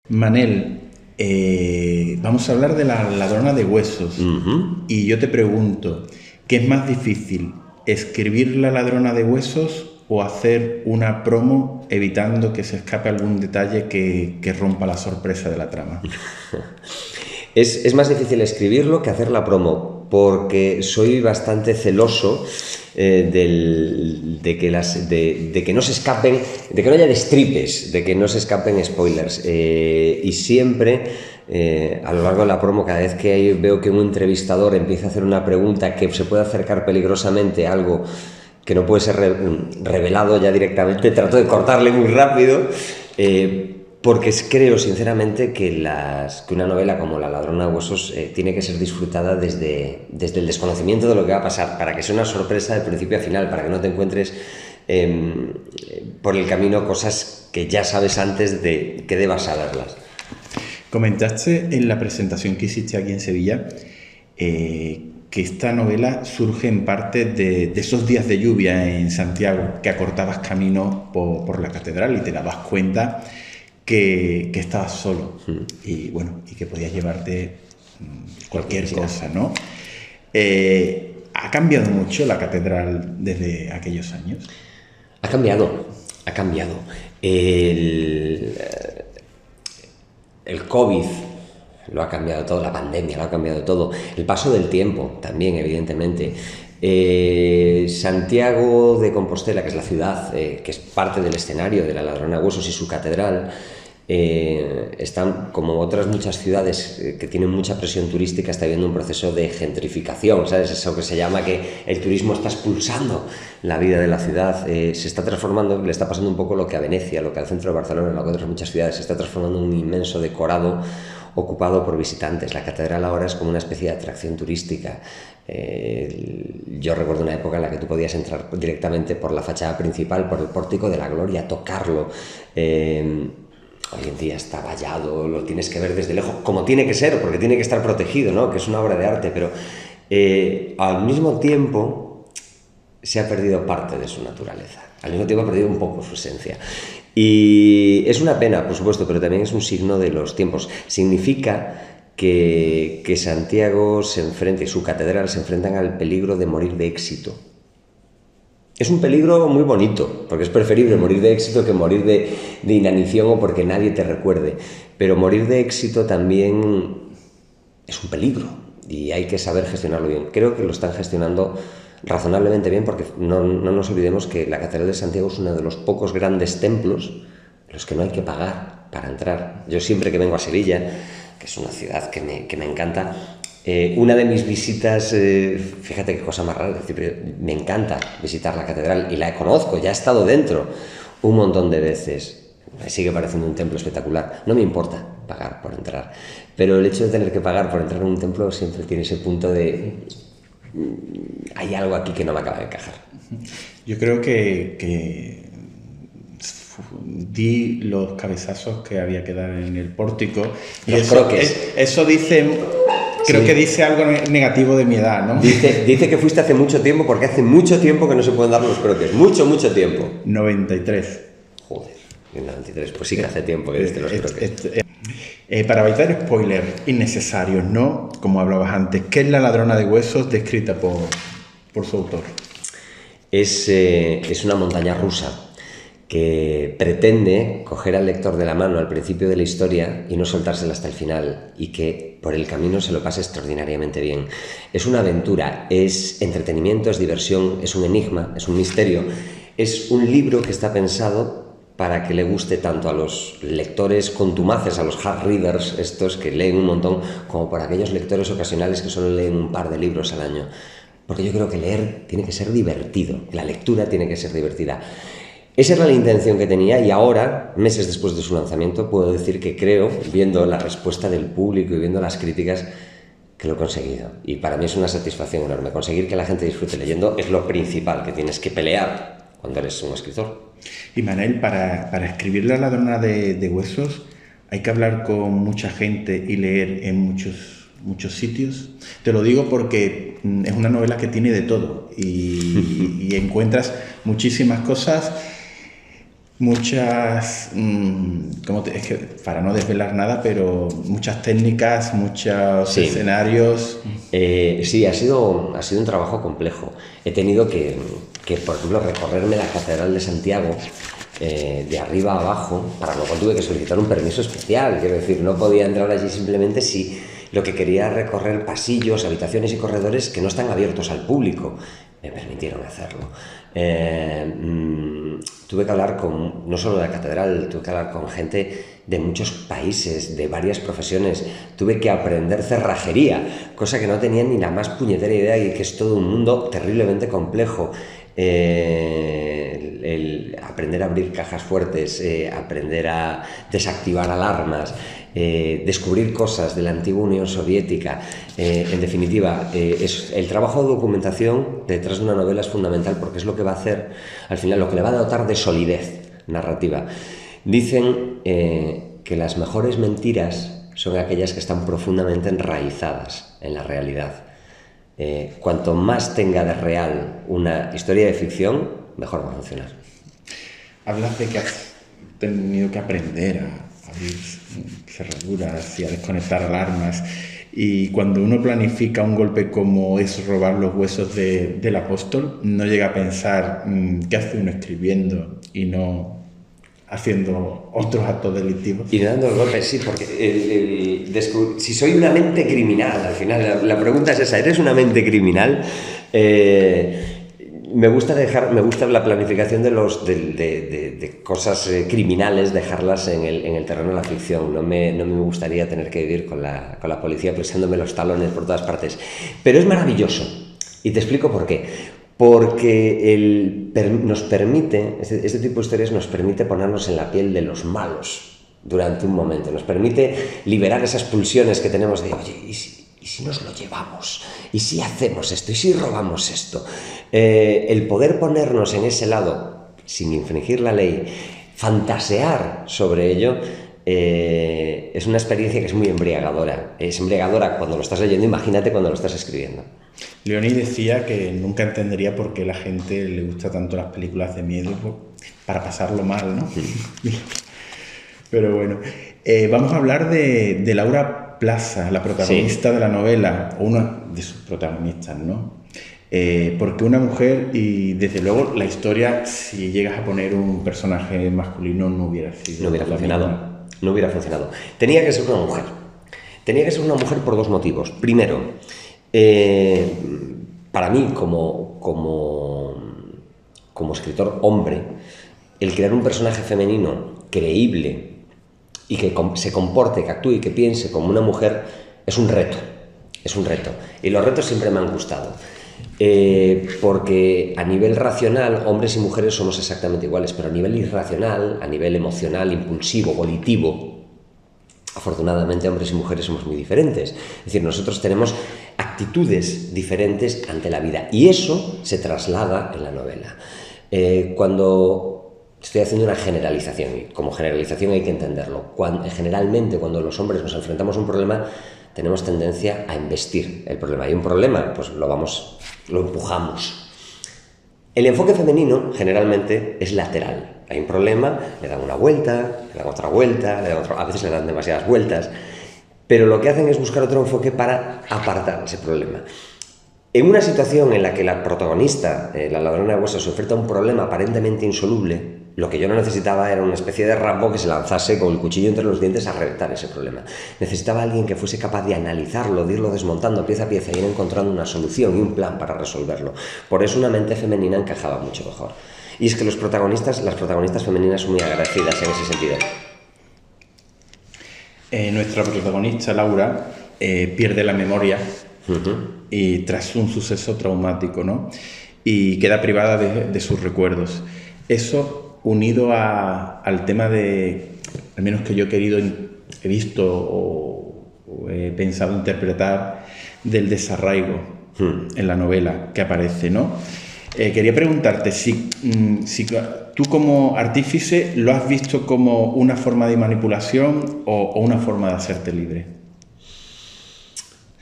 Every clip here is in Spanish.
Manel, vamos a hablar de La ladrona de huesos. Y yo te pregunto, ¿qué es más difícil, escribir La ladrona de huesos o hacer una promo evitando que se escape algún detalle que rompa la sorpresa de la trama? Es más difícil escribirlo que hacer la promo, porque soy bastante celoso de que no se escapen, de que no haya destripes, de que no se escapen spoilers. Y siempre, a lo largo de la promo, cada vez que veo que un entrevistador empieza a hacer una pregunta que se puede acercar peligrosamente a algo que no puede ser revelado ya directamente, trato de cortarle muy rápido. Porque creo sinceramente que una novela como La ladrona de huesos tiene que ser disfrutada desde el desconocimiento de lo que va a pasar, para que sea una sorpresa de principio a final, para que no te encuentres por el camino cosas que ya sabes antes de que debas saberlas. Comentaste en la presentación que hiciste aquí en Sevilla que esta novela surge en parte de esos días de lluvia en Santiago, que acortabas camino por la catedral y te dabas cuenta que estabas solo y bueno, y que podías llevarte cualquier cosa, ¿no? ¿Ha cambiado mucho la catedral desde aquellos años? Ha cambiado. El COVID lo ha cambiado todo, la pandemia lo ha cambiado todo, el paso del tiempo también, evidentemente. Santiago de Compostela, que es la ciudad, que es parte del escenario de La ladrona de huesos y su catedral, están, como otras muchas ciudades que tienen mucha presión turística, está habiendo un proceso de gentrificación, ¿sabes? Eso que se llama que el turismo está expulsando la vida de la ciudad, se está transformando, le está pasando un poco lo que a Venecia, lo que al centro de Barcelona, lo que a otras muchas ciudades, se está transformando en un inmenso decorado ocupado por visitantes. La catedral ahora es como una especie de atracción turística. Yo recuerdo una época en la que tú podías entrar directamente por la fachada principal, por el Pórtico de la Gloria, tocarlo. Hoy en día está vallado, lo tienes que ver desde lejos, como tiene que ser, porque tiene que estar protegido, ¿no? Que es una obra de arte, pero al mismo tiempo se ha perdido parte de su naturaleza, al mismo tiempo ha perdido un poco su esencia. Y es una pena, por supuesto, pero también es un signo de los tiempos. Significa que Santiago se enfrenta, y su catedral se enfrentan al peligro de morir de éxito. Es un peligro muy bonito, porque es preferible morir de éxito que morir de inanición o porque nadie te recuerde. Pero morir de éxito también es un peligro y hay que saber gestionarlo bien. Creo que lo están gestionando razonablemente bien, porque no nos olvidemos que la Catedral de Santiago es uno de los pocos grandes templos en los que no hay que pagar para entrar. Yo siempre que vengo a Sevilla, que es una ciudad que me encanta, una de mis visitas, fíjate qué cosa más rara, me encanta visitar la catedral y la conozco, ya he estado dentro un montón de veces, me sigue pareciendo un templo espectacular, no me importa pagar por entrar, pero el hecho de tener que pagar por entrar en un templo siempre tiene ese punto de hay algo aquí que no me acaba de encajar. Yo creo que di los cabezazos que había que dar en el pórtico y eso dice... Creo que dice algo negativo de mi edad, ¿no? Dice que fuiste hace mucho tiempo, porque hace mucho tiempo que no se pueden dar los croques. Mucho tiempo. 93. Joder, 93. Pues sí que hace tiempo que diste los croques. Para evitar spoilers innecesarios, ¿no? Como hablabas antes, ¿qué es La ladrona de huesos descrita por su autor? Es una montaña rusa que pretende coger al lector de la mano al principio de la historia y no soltársela hasta el final, y que por el camino se lo pase extraordinariamente bien. Es una aventura, es entretenimiento, es diversión, es un enigma, es un misterio. Es un libro que está pensado para que le guste tanto a los lectores contumaces, a los hard readers, estos que leen un montón, como para aquellos lectores ocasionales que solo leen un par de libros al año. Porque yo creo que leer tiene que ser divertido, la lectura tiene que ser divertida. Esa era la intención que tenía, y ahora, meses después de su lanzamiento, puedo decir que creo, viendo la respuesta del público y viendo las críticas, que lo he conseguido. Y para mí es una satisfacción enorme. Conseguir que la gente disfrute leyendo es lo principal que tienes que pelear cuando eres un escritor. Y Manel, para escribir La ladrona de huesos hay que hablar con mucha gente y leer en muchos sitios. Te lo digo porque es una novela que tiene de todo y encuentras muchísimas cosas. muchas, es que para no desvelar nada, pero muchas técnicas, muchos Sí. escenarios. Sí, ha sido un trabajo complejo. He tenido por ejemplo, recorrerme la Catedral de Santiago de arriba a abajo, para lo cual tuve que solicitar un permiso especial. Quiero decir, no podía entrar allí simplemente si lo que quería recorrer pasillos, habitaciones y corredores que no están abiertos al público. Me permitieron hacerlo. Tuve que hablar no solo de la catedral, tuve que hablar con gente de muchos países, de varias profesiones. Tuve que aprender cerrajería, cosa que no tenía ni la más puñetera idea y que es todo un mundo terriblemente complejo. Aprender a abrir cajas fuertes, aprender a desactivar alarmas, descubrir cosas de la antigua Unión Soviética. En definitiva, el trabajo de documentación detrás de una novela es fundamental porque es lo que va a hacer, al final, lo que le va a dotar de solidez narrativa. Dicen que las mejores mentiras son aquellas que están profundamente enraizadas en la realidad. Cuanto más tenga de real una historia de ficción, mejor va a funcionar. Hablas de que has tenido que aprender a abrir cerraduras y a desconectar alarmas. Y cuando uno planifica un golpe como es robar los huesos del apóstol, no llega a pensar qué hace uno escribiendo y no haciendo otros actos delictivos. Y dando el golpe, sí, porque si soy una mente criminal, al final la pregunta es esa, ¿eres una mente criminal? Me gusta la planificación de cosas criminales, dejarlas en el terreno de la ficción. No me gustaría tener que vivir con la policía presándome los talones por todas partes. Pero es maravilloso. Y te explico por qué. Porque nos permite, este tipo de historias nos permite ponernos en la piel de los malos durante un momento. Nos permite liberar esas pulsiones que tenemos de, oye, ¿y si nos lo llevamos? ¿Y si hacemos esto? ¿Y si robamos esto? El poder ponernos en ese lado sin infringir la ley, fantasear sobre ello, es una experiencia que es muy embriagadora. Es embriagadora cuando lo estás leyendo, imagínate cuando lo estás escribiendo. Leoni decía que nunca entendería por qué la gente le gusta tanto las películas de miedo, para pasarlo mal, ¿no? Pero bueno, vamos a hablar de Laura Plaza, la protagonista de la novela, o una de sus protagonistas, ¿no? Porque una mujer, y desde luego la historia, si llegas a poner un personaje masculino, no hubiera sido. No hubiera funcionado. No hubiera funcionado. Tenía que ser una mujer. Tenía que ser una mujer por dos motivos. Primero, para mí, como escritor hombre, el crear un personaje femenino creíble y que se comporte, que actúe y que piense como una mujer es un reto. Es un reto. Y los retos siempre me han gustado. Porque a nivel racional, hombres y mujeres somos exactamente iguales, pero a nivel irracional, a nivel emocional, impulsivo, volitivo, afortunadamente hombres y mujeres somos muy diferentes. Es decir, nosotros tenemos actitudes diferentes ante la vida y eso se traslada en la novela. Cuando estoy haciendo una generalización, y como generalización hay que entenderlo, generalmente cuando los hombres nos enfrentamos a un problema tenemos tendencia a embestir el problema. Hay un problema, pues lo empujamos. El enfoque femenino generalmente es lateral. Hay un problema, le dan una vuelta, le dan otra vuelta, a veces le dan demasiadas vueltas, pero lo que hacen es buscar otro enfoque para apartar ese problema. En una situación en la que la protagonista, la ladrona de huesos, se enfrenta a un problema aparentemente insoluble, lo que yo no necesitaba era una especie de Rambo que se lanzase con el cuchillo entre los dientes a reventar ese problema. Necesitaba alguien que fuese capaz de analizarlo, de irlo desmontando pieza a pieza y ir encontrando una solución y un plan para resolverlo. Por eso una mente femenina encajaba mucho mejor. Y es que las protagonistas femeninas son muy agradecidas en ese sentido. Nuestra protagonista, Laura, pierde la memoria y tras un suceso traumático, ¿no? Y queda privada de sus recuerdos. Eso, unido al tema de, al menos que yo he visto o he pensado interpretar, del desarraigo en la novela que aparece, ¿no? Quería preguntarte si tú como artífice lo has visto como una forma de manipulación o una forma de hacerte libre.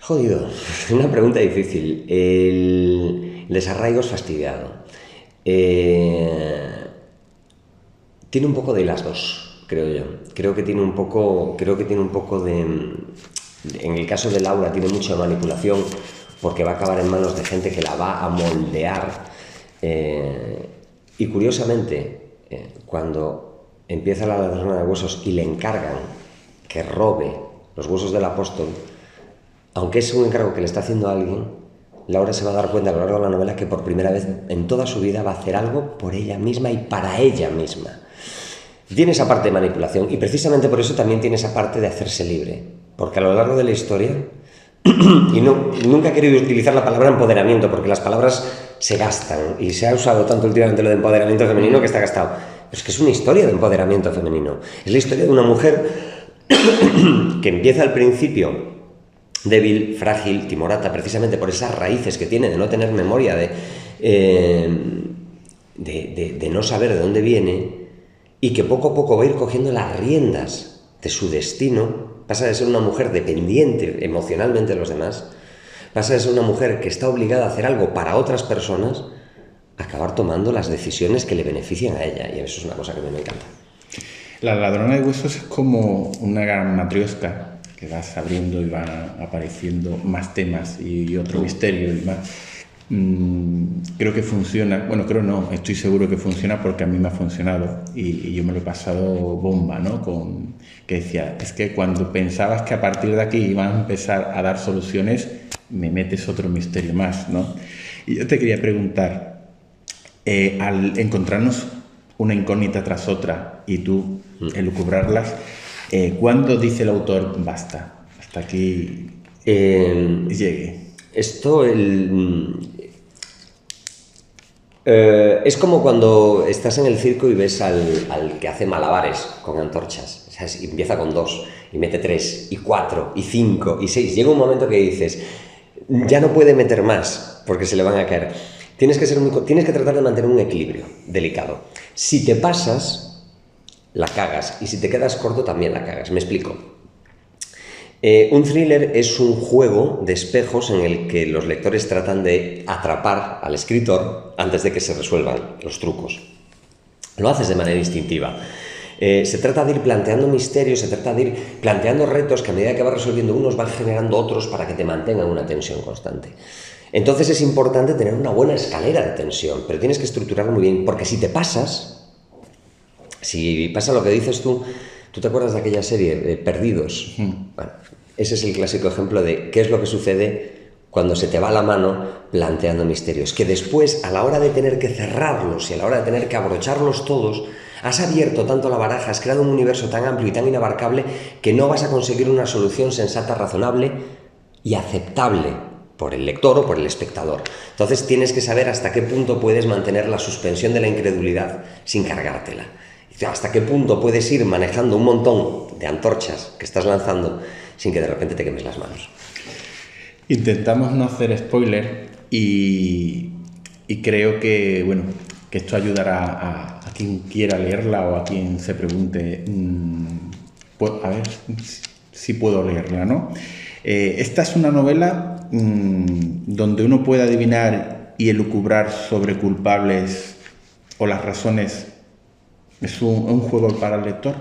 Jodido, una pregunta difícil. El desarraigo es fastidiado. Tiene un poco de las dos, creo yo. Creo que tiene un poco de... En el caso de Laura tiene mucha manipulación porque va a acabar en manos de gente que la va a moldear. Y curiosamente, cuando empieza la ladrona de huesos y le encargan que robe los huesos del apóstol, aunque es un encargo que le está haciendo a alguien, Laura se va a dar cuenta a lo largo de la novela que por primera vez en toda su vida va a hacer algo por ella misma y para ella misma. Tiene esa parte de manipulación y precisamente por eso también tiene esa parte de hacerse libre, porque a lo largo de la historia, y nunca he querido utilizar la palabra empoderamiento porque las palabras se gastan y se ha usado tanto últimamente lo de empoderamiento femenino que está gastado, pero es que es una historia de empoderamiento femenino, es la historia de una mujer que empieza al principio débil, frágil, timorata, precisamente por esas raíces que tiene de no tener memoria, de no saber de dónde viene, y que poco a poco va a ir cogiendo las riendas de su destino. Pasa de ser una mujer dependiente emocionalmente de los demás, pasa de ser una mujer que está obligada a hacer algo para otras personas, a acabar tomando las decisiones que le benefician a ella, y eso es una cosa que a mí me encanta. La ladrona de huesos es como una gran matriosca que vas abriendo y van apareciendo más temas y otro misterio y más. Creo que funciona, bueno, creo no, estoy seguro que funciona porque a mí me ha funcionado y yo me lo he pasado bomba, ¿no? Que decía, es que cuando pensabas que a partir de aquí iban a empezar a dar soluciones, me metes otro misterio más, ¿no? Y yo te quería preguntar, al encontrarnos una incógnita tras otra y tú elucubrarlas, ¿cuándo dice el autor basta? Hasta aquí llegue. Esto es como cuando estás en el circo y ves al que hace malabares con antorchas, ¿sabes? Y empieza con 2 y mete 3 y 4 y 5 y 6. Llega un momento que dices, ya no puede meter más porque se le van a caer. Tienes que tratar de mantener un equilibrio delicado. Si te pasas, la cagas, y si te quedas corto también la cagas. Me explico. Un thriller es un juego de espejos en el que los lectores tratan de atrapar al escritor antes de que se resuelvan los trucos. Lo haces de manera instintiva. Se trata de ir planteando misterios, se trata de ir planteando retos que a medida que vas resolviendo unos van generando otros para que te mantengan una tensión constante. Entonces es importante tener una buena escalera de tensión, pero tienes que estructurarlo muy bien, porque si pasa lo que dices tú te acuerdas de aquella serie, Perdidos. Bueno, ese es el clásico ejemplo de qué es lo que sucede cuando se te va la mano planteando misterios, que después, a la hora de tener que cerrarlos y a la hora de tener que abrocharlos todos, has abierto tanto la baraja, has creado un universo tan amplio y tan inabarcable que no vas a conseguir una solución sensata, razonable y aceptable por el lector o por el espectador. Entonces tienes que saber hasta qué punto puedes mantener la suspensión de la incredulidad sin cargártela. Hasta qué punto puedes ir manejando un montón de antorchas que estás lanzando sin que de repente te quemes las manos. Intentamos no hacer spoiler y creo que, bueno, que esto ayudará a quien quiera leerla o a quien se pregunte, a ver si puedo leerla, ¿no? Esta es una novela donde uno puede adivinar y elucubrar sobre culpables o las razones. ¿Es un juego para el lector?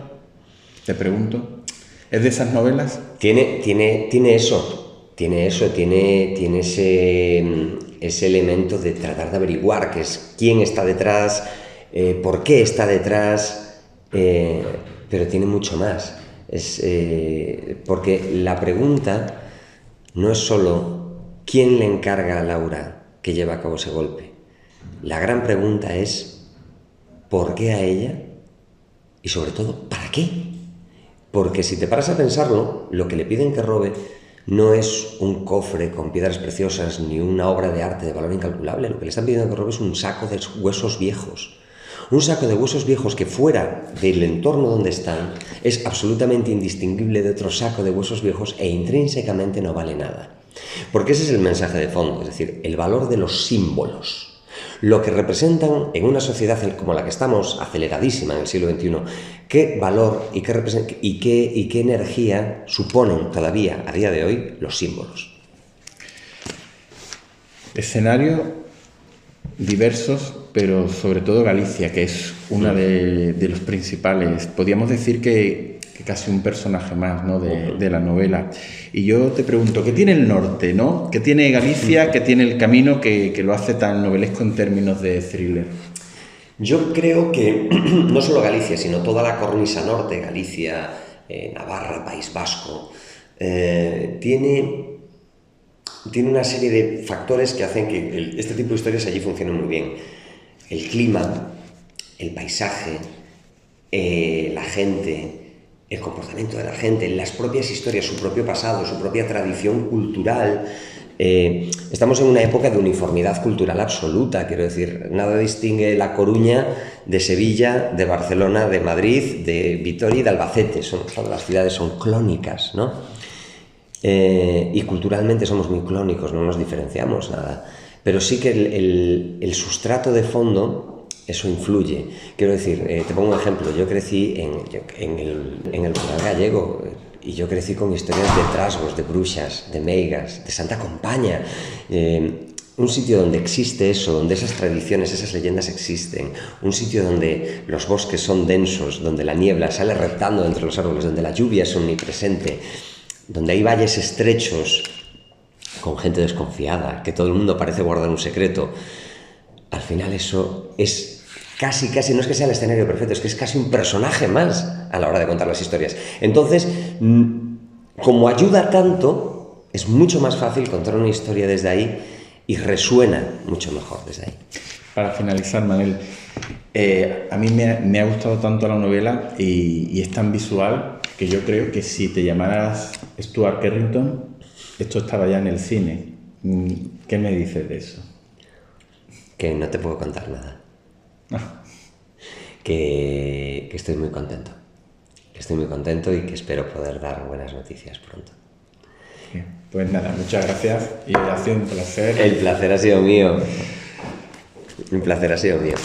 Te pregunto. ¿Es de esas novelas? Tiene ese elemento de tratar de averiguar que es quién está detrás, por qué está detrás, pero tiene mucho más. Porque la pregunta no es solo quién le encarga a Laura que lleve a cabo ese golpe. La gran pregunta es ¿por qué a ella? Y sobre todo, ¿para qué? Porque si te paras a pensarlo, lo que le piden que robe no es un cofre con piedras preciosas ni una obra de arte de valor incalculable. Lo que le están pidiendo que robe es un saco de huesos viejos. Un saco de huesos viejos que fuera del entorno donde están es absolutamente indistinguible de otro saco de huesos viejos e intrínsecamente no vale nada. Porque ese es el mensaje de fondo, es decir, el valor de los símbolos. Lo que representan en una sociedad como la que estamos, aceleradísima en el siglo XXI, qué valor y qué energía suponen todavía a día de hoy los símbolos. Escenarios diversos pero sobre todo Galicia, que es una de los principales. Podríamos decir que casi un personaje más, ¿no?, de la novela. Y yo te pregunto, ¿qué tiene el norte, ¿no? ¿Qué tiene Galicia? ¿Qué tiene el camino que lo hace tan novelesco en términos de thriller? Yo creo que no solo Galicia, sino toda la cornisa norte, Galicia, Navarra, País Vasco, tiene una serie de factores que hacen que este tipo de historias allí funcionen muy bien. El clima, el paisaje, la gente, el comportamiento de la gente, las propias historias, su propio pasado, su propia tradición cultural. Estamos en una época de uniformidad cultural absoluta, quiero decir, nada distingue La Coruña de Sevilla, de Barcelona, de Madrid, de Vitoria y de Albacete. Todas las ciudades son clónicas, ¿no? Y culturalmente somos muy clónicos, no nos diferenciamos nada. Pero sí que el sustrato de fondo, eso influye. Quiero decir, te pongo un ejemplo. Yo crecí en el rural gallego y yo crecí con historias de trasgos, de bruxas, de meigas, de Santa Compaña. Un sitio donde existe eso, donde esas tradiciones, esas leyendas existen. Un sitio donde los bosques son densos, donde la niebla sale reptando entre los árboles, donde la lluvia es omnipresente, donde hay valles estrechos con gente desconfiada, que todo el mundo parece guardar un secreto. Al final eso es casi, no es que sea el escenario perfecto, es que es casi un personaje más a la hora de contar las historias. Entonces, como ayuda tanto, es mucho más fácil contar una historia desde ahí y resuena mucho mejor desde ahí. Para finalizar, Manel, a mí me ha gustado tanto la novela y es tan visual que yo creo que si te llamaras Stuart Carrington, esto estaba ya en el cine. ¿Qué me dices de eso? Que no te puedo contar nada. Ah. Que estoy muy contento. Estoy muy contento y que espero poder dar buenas noticias pronto. Bien, pues nada, muchas gracias y ha sido un placer. El placer ha sido mío. El placer ha sido mío.